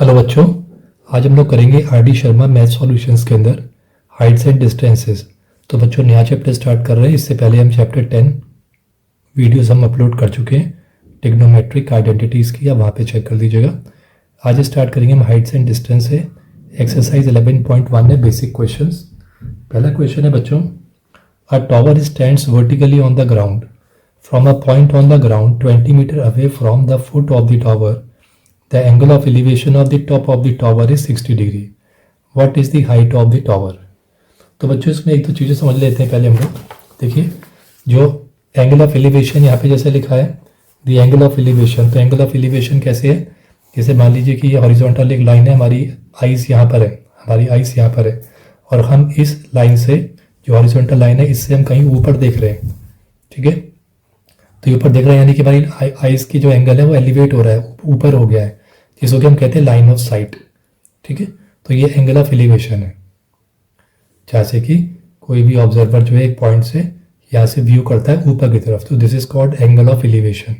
Hello बच्चों, आज हम लोग करेंगे आर.डी. शर्मा मैथ सॉल्यूशंस के अंदर हाइट्स एंड डिस्टेंसेस। तो बच्चों नया चैप्टर स्टार्ट कर रहे हैं। इससे पहले हम चैप्टर 10 वीडियोस हम अपलोड कर चुके हैं टिग्नोमेट्रिक आइडेंटिटीज़ की, आप वहाँ पे चेक कर लीजिएगा। आज स्टार्ट करेंगे हम हाइट्स एंड डिस्टेंस से। एक्सरसाइज 11.1 है बेसिक क्वेश्चंस। पहला क्वेश्चन है बच्चों, a tower stands vertically on the ground from a point on the ground 20 metre away from the foot of the tower. The angle of elevation of the top of the tower is 60 degree. What is the height of the tower? तो बच्चों इसमें एक दो चीज़ें समझ लेते हैं पहले हम लोग। देखिए, जो एंगल ऑफ एलिवेशन यहाँ पे जैसे लिखा है द एंगल ऑफ एलिवेशन, तो एंगल ऑफ एलिवेशन कैसे है? जैसे मान लीजिए कि ये हॉरिजॉन्टल एक लाइन है, हमारी आइस यहाँ पर है, हमारी आइस यहाँ पर है, और हम इस लाइन से, जो हॉरिजॉन्टल लाइन है, इससे हम कहीं ऊपर देख रहे हैं। ठीक है, तो ये ऊपर देख रहे हैं यानी कि हमारी आइस की जो एंगल है वो एलिवेट हो रहा है, ऊपर हो गया है, जिसको कि हम कहते हैं लाइन ऑफ साइट। ठीक है, तो ये एंगल ऑफ एलिवेशन है, जैसे कि कोई भी ऑब्जर्वर जो है एक पॉइंट से यहाँ से व्यू करता है ऊपर की तरफ, तो this is called angle of elevation.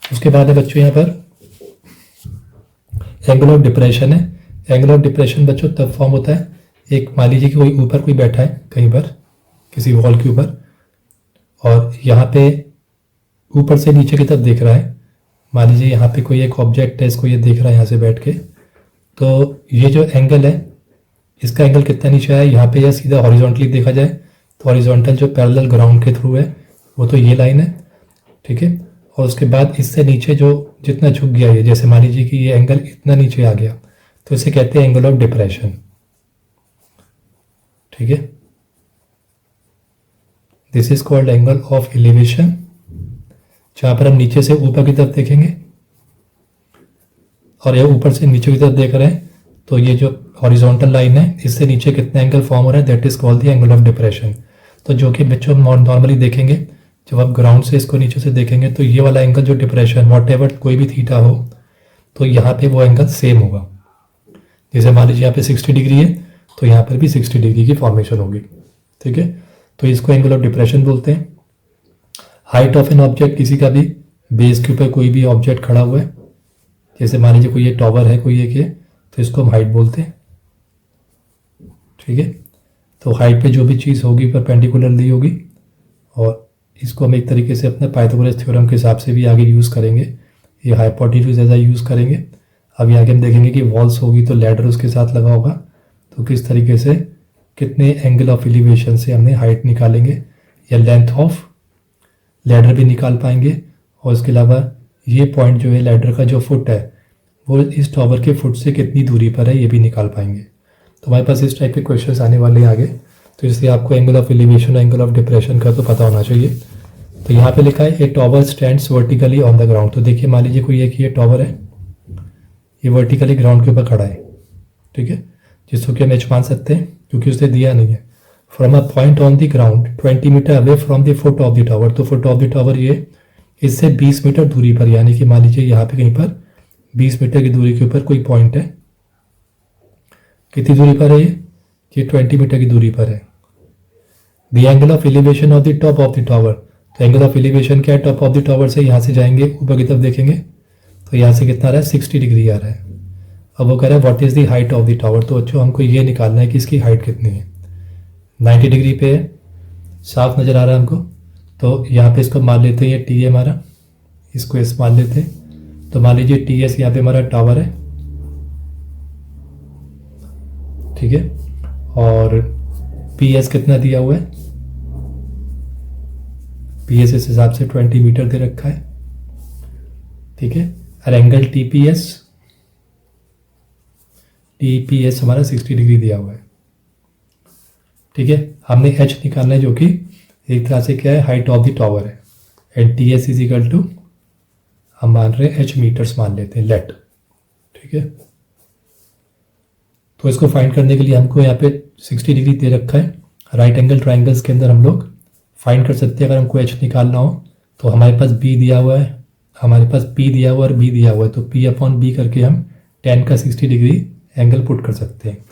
उसके बाद है बच्चों यहाँ पर एंगल ऑफ डिप्रेशन है। एंगल ऑफ डिप्रेशन बच्चों तब फॉर्म होता है, एक मान लीजिए कि कोई ऊपर कोई बैठा है कहीं पर किसी वॉल के ऊपर, और यहाँ पे ऊपर से नीचे की तरफ देख रहा है। मान लीजिए यहाँ पे कोई एक ऑब्जेक्ट है, इसको ये देख रहा है यहाँ से बैठ के, तो ये जो एंगल है इसका एंगल कितना नीचे है यहाँ पे, या सीधा हॉरिजॉन्टली देखा जाए तो हॉरिजॉन्टल जो पैरेलल ग्राउंड के थ्रू है वो तो ये लाइन है। ठीक है, और उसके बाद इससे नीचे जो जितना झुक गया है, जैसे मान लीजिए कि ये एंगल इतना नीचे आ गया, तो इसे कहते हैं एंगल ऑफ डिप्रेशन। ठीक है, this is called angle of elevation, जहाँ पर हम नीचे से ऊपर की तरफ देखेंगे और ये ऊपर से नीचे की तरफ देख रहे हैं, तो ये जो हॉरिजॉन्टल लाइन है इससे नीचे कितना एंगल फॉर्म हो रहा है, that is called the angle of depression. तो जो कि बच्चों हम नॉर्मली देखेंगे, जब आप ग्राउंड से इसको नीचे से देखेंगे तो ये वाला एंगल जो डिप्रेशन वॉट एवर कोई भी थीटा हो, तो यहाँ पे वो एंगल सेम होगा। जैसे मान लीजिए यहाँ पे 60 डिग्री है तो यहाँ पर भी 60 डिग्री की फॉर्मेशन होगी। ठीक है, तो इसको एंगल ऑफ डिप्रेशन बोलते हैं। हाइट ऑफ एन ऑब्जेक्ट, किसी का भी बेस के ऊपर कोई भी ऑब्जेक्ट खड़ा हुआ है, जैसे मान लीजिए कोई ये टॉवर है कोई एक है, तो इसको हम हाइट बोलते हैं। ठीक है, तो हाइट पे जो भी चीज़ होगी परपेंडिकुलरली होगी, और इसको हम एक तरीके से अपने पाइथागोरस थ्योरम के हिसाब से भी आगे यूज़ करेंगे, ये हाइपोटेन्यूज ऐसा यूज़ करेंगे। अभी आगे हम देखेंगे कि वॉल्स होगी तो लैडर उसके साथ लगा होगा, तो किस तरीके से कितने एंगल ऑफ एलिवेशन से हमने हाइट निकालेंगे या लेंथ ऑफ लैडर भी निकाल पाएंगे। और इसके अलावा ये पॉइंट जो है लैडर का जो फुट है वो इस टॉवर के फुट से कितनी दूरी पर है ये भी निकाल पाएंगे। तो हमारे पास इस टाइप के क्वेश्चंस आने वाले हैं आगे, तो इसलिए आपको एंगल ऑफ एलिवेशन और एंगल ऑफ डिप्रेशन का तो पता होना चाहिए। तो यहाँ पे लिखा है a tower stands vertically on the ground. तो देखिए मान लीजिए कोई एक ये टॉवर है, ये वर्टिकली ग्राउंड के ऊपर खड़ा है। ठीक है, जिसको कि हम एच मान सकते हैं क्योंकि उसने दिया नहीं है। From a point on the ground 20 metre away from the foot of the tower, तो फुट ऑफ द टावर ये इससे 20 मीटर दूरी पर, यानी कि मान लीजिए यहाँ पे कहीं पर 20 मीटर की दूरी के ऊपर कोई पॉइंट है। कितनी दूरी पर है ये 20 मीटर की दूरी पर है। The angle of elevation of the top of the tower, तो एंगल ऑफ एलिवेशन क्या है, टॉप ऑफ द टावर से यहाँ से जाएंगे ऊपर की तरफ देखेंगे तो यहाँ से कितना आ रहा है, 60 डिग्री आ रहा है। अब वो कह रहा है what is the height of the tower, तो बच्चों हमको ये निकालना है कि इसकी हाइट कितनी है। 90 डिग्री पे साफ नज़र आ रहा है हमको, तो यहाँ पे इसको मान लेते हैं, ये टी है हमारा, इसको एस मान लेते हैं। तो मान लीजिए टी एस यहाँ पे हमारा टावर है। ठीक है, और पी एस कितना दिया हुआ है, पी एस इस हिसाब से 20 मीटर दे रखा है। ठीक है, और एंगल टी पी एस हमारा 60 डिग्री दिया हुआ है। ठीक है, हमने एच निकालना है जो कि एक तरह से क्या है, हाइट ऑफ द टावर है। And T S is equal to हम मान रहे हैं एच मीटर्स मान लेते हैं, लेट। ठीक है, तो इसको फाइंड करने के लिए हमको यहाँ पे 60 डिग्री दे रखा है। राइट एंगल ट्राइंगल्स के अंदर हम लोग फाइंड कर सकते हैं। अगर हमको एच निकालना हो तो हमारे पास बी दिया हुआ है, हमारे पास पी दिया हुआ और बी दिया हुआ है, तो पी अपॉन बी करके हम tan का 60 डिग्री एंगल पुट कर सकते हैं।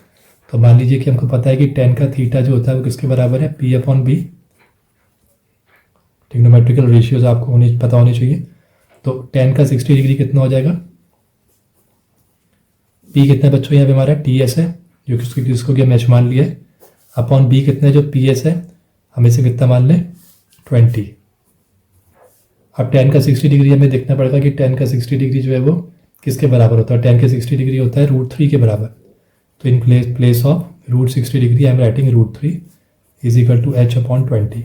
तो मान लीजिए कि हमको पता है कि tan का थीटा जो होता है वो किसके बराबर है, P upon B. Trigonometrical ratios आपको पता होने चाहिए। तो tan का 60 डिग्री कितना हो जाएगा, पी कितना है बच्चों यहाँ पे हमारा टी एस है, जो कि इसको क्या मैच मान लिया है, अपॉन बी कितना है जो पी एस है, हम इसे कितना मान लें 20। अब tan का 60 डिग्री हमें देखना पड़ेगा कि tan का 60 डिग्री जो है वो किसके बराबर होता है। tan का 60 डिग्री होता है √3 के बराबर। तो in place of √60 degree I am writing √3 is equal to h/20।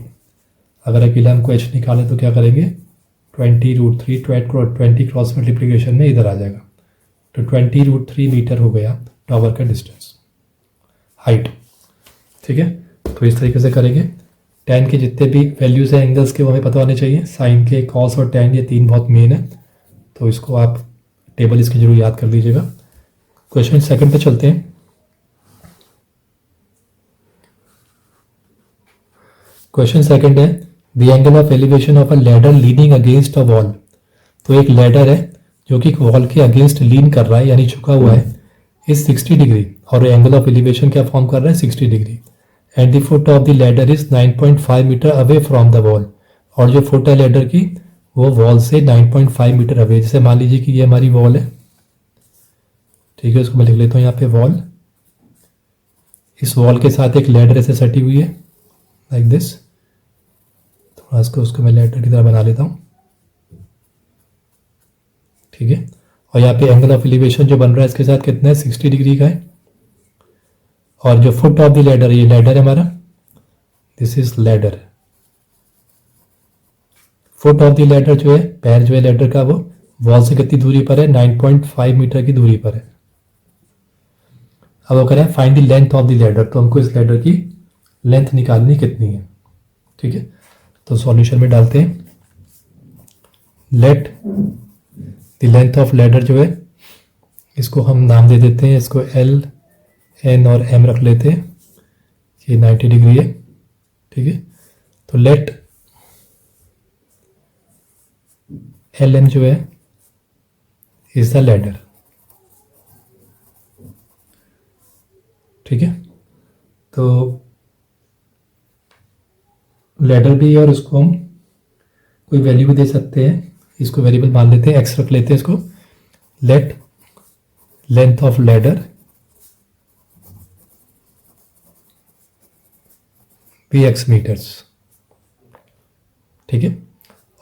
अगर अकेला हमको h निकालें तो क्या करेंगे, 20 √3 क्रॉस मल्टीप्लीकेशन में इधर आ जाएगा, तो 20 √3 मीटर हो गया टावर का डिस्टेंस, हाइट। ठीक है, तो इस तरीके से करेंगे। tan के जितने भी वैल्यूज़ हैं एंगल्स के वो हमें पता होने चाहिए, साइन के, कॉस और tan ये तीन बहुत मेन है, तो इसको आप टेबल इसकी जरूर याद कर लीजिएगा। क्वेश्चन सेकंड पे चलते हैं। क्वेश्चन सेकंड है the angle of elevation of a ladder leaning against a wall. तो एक लैडर है जो कि वॉल के अगेंस्ट लीन कर रहा है यानी झुका हुआ है, इस 60 डिग्री, और एंगल ऑफ एलिवेशन क्या फॉर्म कर रहा है 60 degree, and the foot of the ladder is 9.5 metre away from the wall. और जो फुट है लैडर की वो वॉल से 9.5 मीटर अवे। जैसे मान लीजिए कि ये हमारी वॉल है, ठीक है, उसको मैं लिख लेता हूँ यहाँ पे वॉल। इस वॉल के साथ एक लैडर ऐसे सटी हुई है लाइक दिस, थोड़ा उसको मैं लैडर की तरह बना लेता हूँ। ठीक है, और यहाँ पे एंगल ऑफ एलिवेशन जो बन रहा है इसके साथ कितना है 60 डिग्री का है। और जो फुट ऑफ द लैडर, ये लैडर है हमारा, this is ladder. Foot of the ladder जो है, पैर जो है लैडर का, वो वॉल से कितनी दूरी पर है 9.5 मीटर की दूरी पर है। अब वो कह रहा है find the length of the ladder, तो हमको इस लैडर की लेंथ निकालनी कितनी है। ठीक है, तो सॉल्यूशन में डालते हैं, let the length of ladder जो है इसको हम नाम दे देते हैं, इसको L, N और M रख लेते हैं, ये 90 डिग्री है। ठीक है, तो लेट LM जो है इज द लैडर। ठीक है, तो लैडर भी है और उसको हम कोई वैल्यू भी दे सकते हैं, इसको वेरिएबल मान लेते हैं, x रख लेते हैं इसको। लेट लेंथ ऑफ लैडर भी x मीटर्स। ठीक है,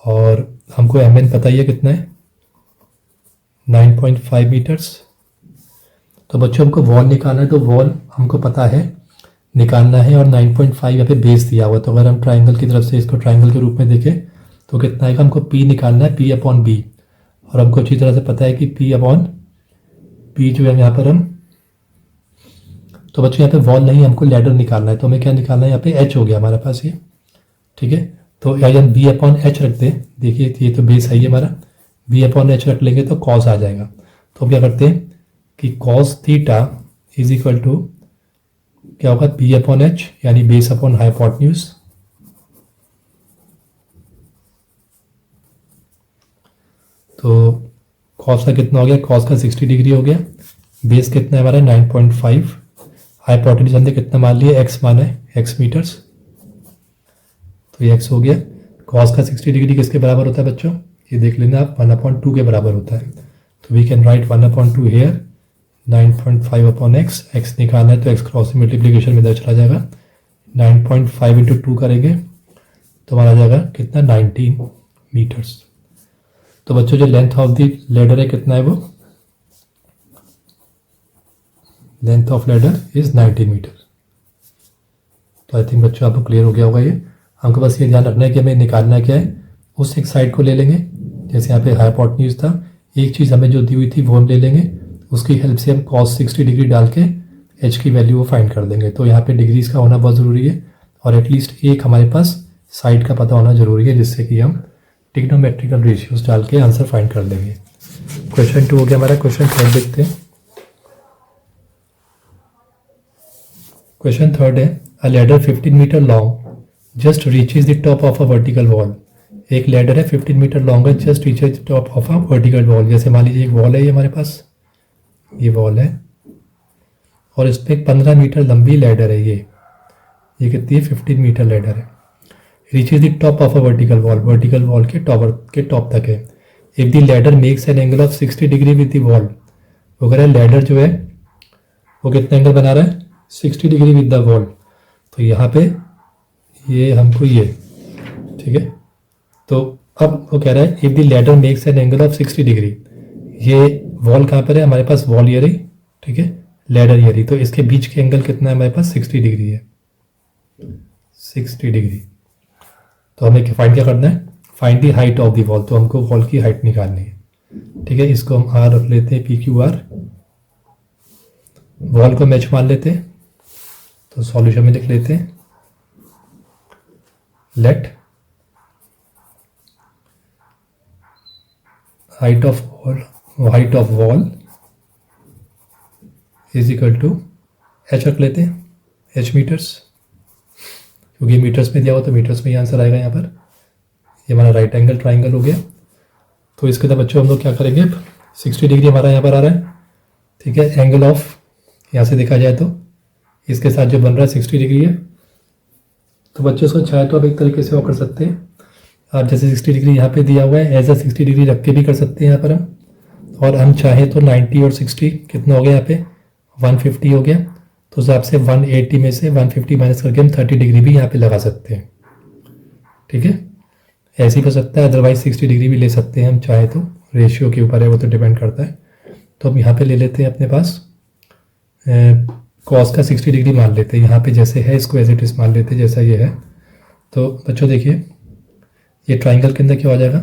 और हमको mn पता ही है कितना है 9.5 मीटर्स। तो बच्चों हमको वॉल निकालना है, तो वॉल हमको पता है निकालना है, और 9.5 यहाँ पे बेस दिया हुआ, तो अगर हम ट्राइंगल की तरफ से इसको ट्राइंगल के रूप में देखें तो कितना आएगा, हमको P निकालना है, P/B। और हमको अच्छी तरह से पता है कि P/B जो है यहाँ पर हम, तो बच्चों यहाँ पे वॉल नहीं, हमको लैडर निकालना है, तो हमें क्या निकालना है, यहाँ पे H हो गया हमारे पास ये। ठीक है, तो हम B/H रख दें, देखिए ये तो बेस है ये हमारा, B/H रख लेंगे तो कॉस आ जाएगा। तो हम क्या करते हैं कि cos theta is equal to क्या होगा P/H, यानी बेस अपॉन हाइपोटेन्यूज। तो कॉस का कितना हो गया, कॉस का 60 डिग्री हो गया, बेस कितना है हमारा 9.5, हाइपोटेन्यूज हमने कितना मान लिया, x माना है, x मीटर्स, तो ये x हो गया। कॉस का 60 डिग्री किसके बराबर होता है बच्चों, ये देख लेना आप, 1/2 के बराबर होता है। तो we can write 1/2 here, 9.5/x, x निकालना है तो x क्रॉस मल्टीप्लीकेशन में इधर चला जाएगा, 9.5 × 2 करेंगे तो हमारा जाएगा कितना 19 मीटर्स। तो बच्चों जो लेंथ ऑफ द लैडर है कितना है, वो length of ladder is 90 metre. तो आई थिंक बच्चों आपको क्लियर हो गया होगा ये। हमको बस ये ध्यान रखना है कि हमें निकालना क्या है, उस एक साइड को ले लेंगे, जैसे यहाँ पे हाइपोटेन्यूज था, एक चीज़ हमें जो दी हुई थी वो हम ले लेंगे, उसकी हेल्प से हम cos 60 डिग्री डाल के h की वैल्यू वो फाइंड कर देंगे। तो यहाँ पे डिग्रीज का होना बहुत ज़रूरी है, और एटलीस्ट एक हमारे पास साइड का पता होना ज़रूरी है, जिससे कि हम ट्रिग्नोमेट्रिकल रेशियोज डाल के आंसर फाइंड कर देंगे। क्वेश्चन 2 हो गया हमारा। क्वेश्चन 3 देखते हैं। क्वेश्चन 3 है a ladder 15 metre long just reaches the top of a vertical wall. एक लैडर है 15 मीटर लॉन्ग है, just reaches the top of a vertical wall. जैसे मान लीजिए एक वॉल है ये हमारे पास, ये वॉल है, और इस पर 15 मीटर लंबी लैडर है, ये कितनी है 15 मीटर लैडर है। Reaches the top of a vertical wall, vertical wall के टॉप तक है। If the ladder makes an angle of 60 degree with the wall, वो कह रहा है लैडर जो है वो कितना एंगल बना रहा है, 60 डिग्री विद द वॉल। तो यहाँ पे ये हमको ये, ठीक है। तो अब वो कह रहा है if the ladder makes an angle of 60 degree, ये वॉल कहाँ पर है हमारे पास, वॉल ये रही, ठीक है, लैडर ये रही, तो इसके बीच के एंगल कितना है हमारे पास, 60 डिग्री है, 60 डिग्री। तो हमें फाइंड क्या करना है, find the height of the wall, तो हमको वॉल की हाइट निकालनी है, ठीक है। इसको हम आर रख लेते हैं, पी क्यू आर, वॉल को मैच मान लेते हैं, तो सॉल्यूशन में लिख लेते हैं let height of wall is equal to H रख लेते हैं, एच मीटर्स, क्योंकि मीटर्स में दिया हुआ तो मीटर्स में ही आंसर आएगा यहाँ पर। ये हमारा राइट एंगल ट्राइंगल हो गया। तो इसके बाद बच्चों हम लोग क्या करेंगे, 60 डिग्री हमारा यहाँ पर आ रहा है, ठीक है। एंगल ऑफ यहाँ से देखा जाए तो इसके साथ जो बन रहा है 60 डिग्री है। तो बच्चों इसको चाहे तो आप एक तरीके से वो कर सकते हैं, आप जैसे 60 डिग्री यहाँ पे दिया हुआ है एज अ 60 डिग्री रख के भी कर सकते हैं यहाँ पर हम, और हम चाहें तो 90 और 60 कितना हो गया यहाँ पे, 150 हो गया। तो उस हिसाब से 180 में से 150 माइनस करके हम 30 डिग्री भी यहाँ पे लगा सकते हैं, ठीक है। ऐसे ही हो सकता है, अदरवाइज 60 डिग्री भी ले सकते हैं हम चाहे तो, रेशियो के ऊपर है वो तो डिपेंड करता है। तो हम यहाँ पे ले लेते हैं अपने पास कॉस का 60 डिग्री मान लेते हैं, यहाँ पे जैसे है इसको एज इट इज मान लेते हैं जैसा ये है। तो बच्चों देखिए ये ट्राइंगल के अंदर क्या हो जाएगा,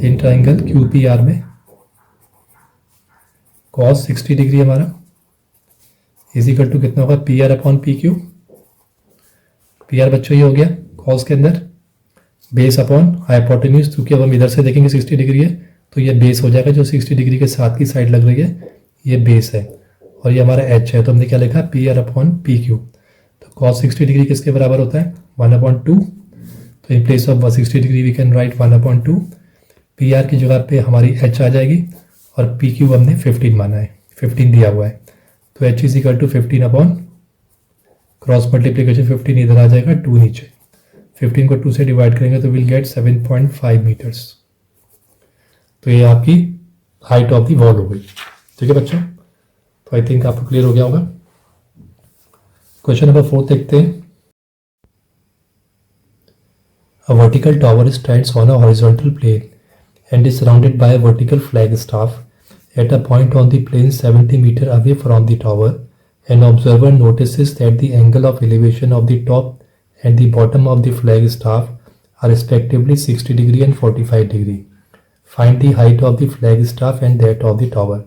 in triangle Q P R में कॉस 60 डिग्री हमारा इज इक्वल टू कितना होगा, P R upon P Q. P R बच्चों ये हो गया कॉस के अंदर बेस अपॉन हाइपोटेन्यूज, क्योंकि अब हम इधर से देखेंगे 60 डिग्री है तो ये बेस हो जाएगा, जो 60 डिग्री के साथ की साइड लग रही है ये बेस है, और ये हमारा एच है। तो हमने क्या लिखा, P R upon P Q. तो कॉस 60 डिग्री किसके बराबर होता है, 1/2। तो in place of 60 degree we can write 1/2। P R की जगह पे हमारी एच आ जाएगी, और पी क्यू हमने 15 माना है, 15 दिया हुआ है। तो H is equal to 15 upon cross multiplication 15 इधर आ जाएगा, 2 नीचे, 15 को 2 से डिवाइड करेंगे तो विल गेट 7.5 मीटर्स। तो ये आपकी हाइट ऑफ दी वॉल हो गई, ठीक है बच्चों। तो आई थिंक आपको क्लियर हो गया होगा। क्वेश्चन नंबर 4 देखते हैं। A vertical tower stands on a horizontal plane and is surrounded by a vertical flag staff at a point on the plane 70 meter away from the tower. An observer notices that the angle of elevation of the top and the bottom of the flag staff are respectively 60 degree and 45 degree. Find the height of the flag staff and that of the tower.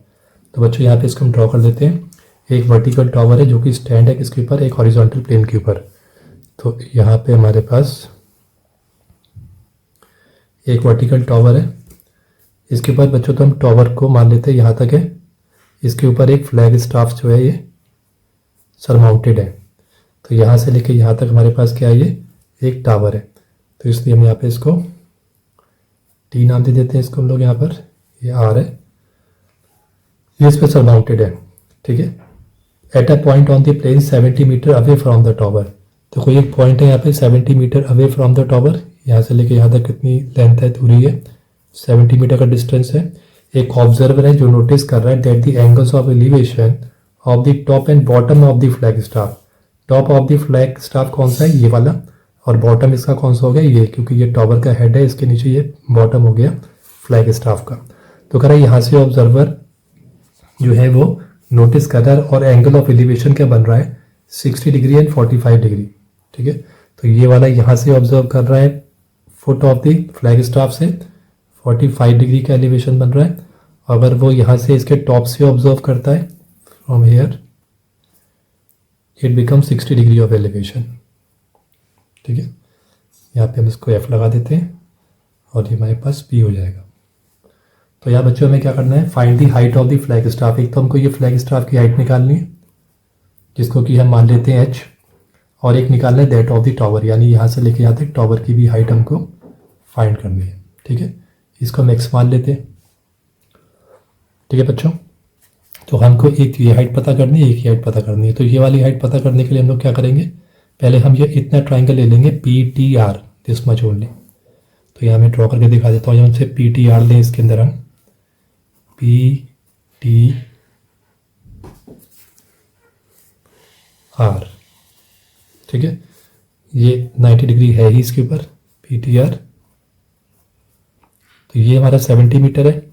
तो बच्चों यहाँ पे इसको हम draw कर देते हैं। एक वर्टिकल टावर है जो कि स्टैंड है किसके ऊपर, एक हॉरिजॉन्टल प्लेन के ऊपर। तो यहाँ पे हमारे पास एक वर्टिकल टावर है, इसके ऊपर बच्चों तो हम टावर को मान लेते हैं यहाँ तक है। इसके ऊपर एक फ्लैग स्टाफ जो है ये सरमाउंटेड है, तो यहाँ से लेके यहाँ तक हमारे पास क्या है, ये एक टावर है। तो इसलिए हम यहाँ पे इसको टी नाम दे देते हैं इसको हम लोग, यहाँ पर ये आर है, ये इस पर सरमाउंटेड है, ठीक है। At a point on the plane 70 metre away from the tower. तो कोई एक पॉइंट है यहाँ पे 70 metre away from the tower, यहाँ से लेके यहाँ तक कितनी लेंथ है, दूरी है 70 मीटर का डिस्टेंस है। एक ऑब्जर्वर है जो नोटिस कर रहा है that the angles of elevation of the top and bottom of the flag staff. Top of the flag staff कौन सा है, ये वाला, और बॉटम इसका कौन सा हो गया, ये, क्योंकि ये टावर का हेड है, इसके नीचे ये बॉटम हो गया फ्लैग स्टाफ का। तो कह रहा है यहाँ से ऑब्जर्वर जो है वो नोटिस कर रहा है, और एंगल ऑफ एलिवेशन क्या बन रहा है, 60 डिग्री एंड 45 डिग्री, ठीक है। तो ये वाला यहाँ से ऑब्जर्व कर रहा है foot of the flag staff से 45 डिग्री का एलिवेशन बन रहा है। अगर वो यहाँ से इसके टॉप से ऑब्जर्व करता है from here, it become 60 degree of elevation, ठीक है। यहाँ पे हम इसको एफ लगा देते हैं और ये हमारे पास पी हो जाएगा। तो यहाँ बच्चों हमें क्या करना है, find the height of the flag staff. एक तो हमको ये फ्लैग स्टाफ की हाइट निकालनी है जिसको कि हम मान लेते हैं एच, और एक निकालना है दैट ऑफ द टावर, यानी यहाँ से लेके यहाँ तक टावर की भी हाइट हमको फाइंड करनी है, ठीक है। इसको हम एक्स मान लेते हैं, ठीक है बच्चों। तो हमको एक ये हाइट पता करनी है, एक ही हाइट पता करनी है। तो ये वाली हाइट पता करने के लिए हम लोग क्या करेंगे, पहले हम ये इतना ट्राइंगल ले लेंगे P T R, this much only. तो यहाँ मैं ड्रॉ करके दिखा देता हूँ, हमसे पी टी आर लें, इसके अंदर हम पी टी की डिग्री है ही इसके ऊपर PTR। तो ये हमारा 70 मीटर है,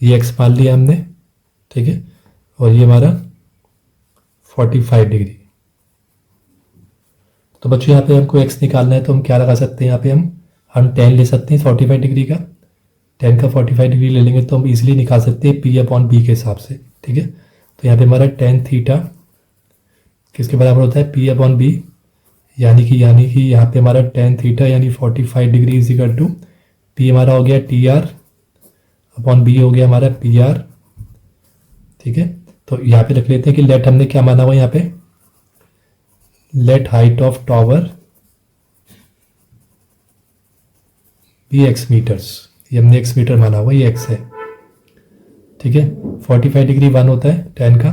ये एक्स मान लिया हमने, ठीक है। और ये हमारा 45 डिग्री। तो बच्चों यहाँ पे हमको एक्स निकालना है तो हम क्या लगा सकते हैं, यहाँ पे हम tan ले सकते हैं 45 डिग्री का। tan का 45 डिग्री ले लेंगे तो हम इजीली निकाल सकते हैं P/B के हिसाब से, ठीक है। तो यहाँ पे हमारा tan थीटा किसके बराबर होता है, P/B, यानी कि यहाँ पे हमारा tan थीटा यानी 45 degree is equal to P हमारा हो गया TR/B हो गया हमारा PR, ठीक है। तो यहाँ पे रख लेते हैं कि लेट हमने क्या माना हुआ यहाँ पे, let height of tower be x metres, ये हमने x मीटर माना हुआ, ये x है, ठीक है। 45 डिग्री 1 होता है tan का,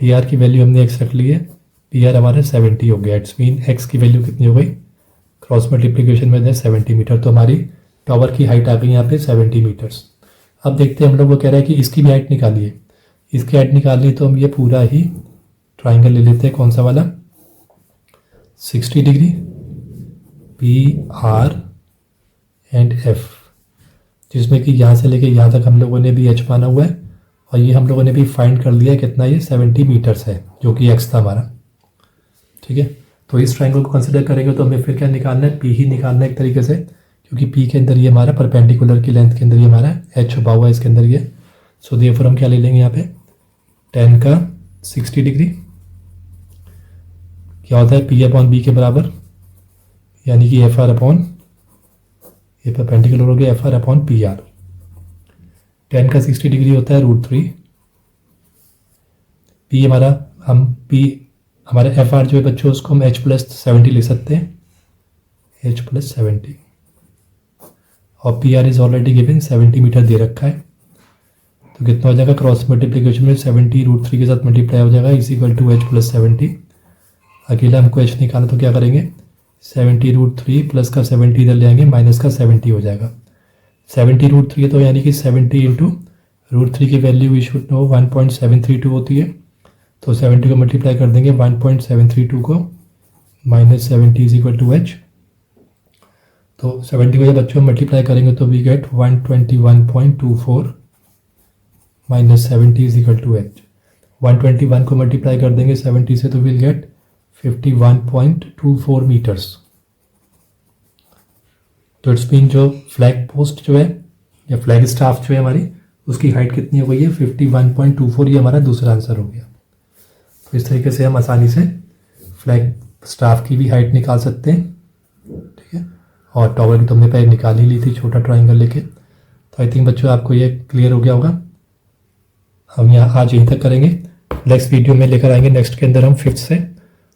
TR की वैल्यू हमने x रख ली है, PR हमारा 70 हो गया। इट्स मीन x की वैल्यू कितनी हो गई, क्रॉस मल्टीप्लिकेशन में 70 मीटर। तो हमारी टावर की हाइट आ गई यहाँ पे 70 मीटर्स। अब देखते हैं, हम लोग वो कह रहे हैं कि इसकी भी हाइट निकालिए। इसकी हाइट निकालनी तो हम ये पूरा ही ट्राइंगल ले लेते हैं, कौन सा वाला, 60 डिग्री PR एंड F, जिसमें कि यहाँ से लेके यहाँ तक हम लोगों ने भी H माना हुआ है, और ये हम लोगों ने भी फाइंड कर लिया है कितना, ये 70 मीटर्स है, जो कि x था हमारा, ठीक है। तो इस ट्राइंगल को कंसिडर करेंगे तो हमें फिर क्या निकालना है, P ही निकालना है एक तरीके से, क्योंकि P के अंदर ये हमारा परपेंडिकुलर की लेंथ के अंदर ये हमारा H छुपा हुआ है इसके अंदर ये। सो देयरफॉर हम क्या ले लेंगे यहाँ पे, tan का 60 डिग्री क्या होता है P/B के बराबर, यानी कि FR/ ये परपेंडिकुलर हो गया FR/PR। tan का 60 डिग्री होता है √3। P हमारा हमारा FR जो है बच्चों उसको हम H+70 ले सकते हैं, H+70, और PR is already given 70 metre दे रखा है। तो कितना हो जाएगा, क्रॉस मल्टीप्लिकेशन में 70 √3 के साथ मल्टीप्लाई हो जाएगा इज इक्वल टू H+70। अकेला हमको H निकालना तो क्या करेंगे, 70 √3 प्लस का 70 इधर ले आएंगे, माइनस का 70 हो जाएगा। 70 √3 तो यानी कि 70 इंटू √3 की वैल्यू वी शुड नो 1.732 होती है। तो 70 को मल्टीप्लाई कर देंगे 1.732 को, minus 70 is equal to H। तो 70 को जब बच्चों मल्टीप्लाई करेंगे तो we get 121.24 minus 70 is equal to H। 121 को मल्टीप्लाई कर देंगे 70 से तो विल गेट 51.24 मीटर्स। तो इट्स मीन जो फ्लैग पोस्ट जो है या फ्लैग स्टाफ जो है हमारी, उसकी हाइट कितनी हो गई है 51.24, ये हमारा दूसरा आंसर हो गया। तो इस तरीके से हम आसानी से फ्लैग स्टाफ की भी हाइट निकाल सकते हैं, ठीक है। और टावर की तो हमने पहले निकाल ही ली थी छोटा ट्राइंगल लेके। तो आई थिंक बच्चों आपको ये क्लियर हो गया होगा। हम यहाँ आज यहीं तक करेंगे, नेक्स्ट वीडियो में लेकर आएंगे नेक्स्ट के अंदर हम 5th से।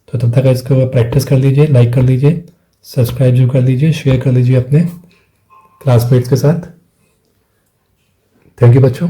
तो तब तक इसको प्रैक्टिस कर लीजिए, लाइक कर लीजिए, सब्सक्राइब जो कर लीजिए, शेयर कर लीजिए अपने क्लासमेट्स के साथ। थैंक यू बच्चों।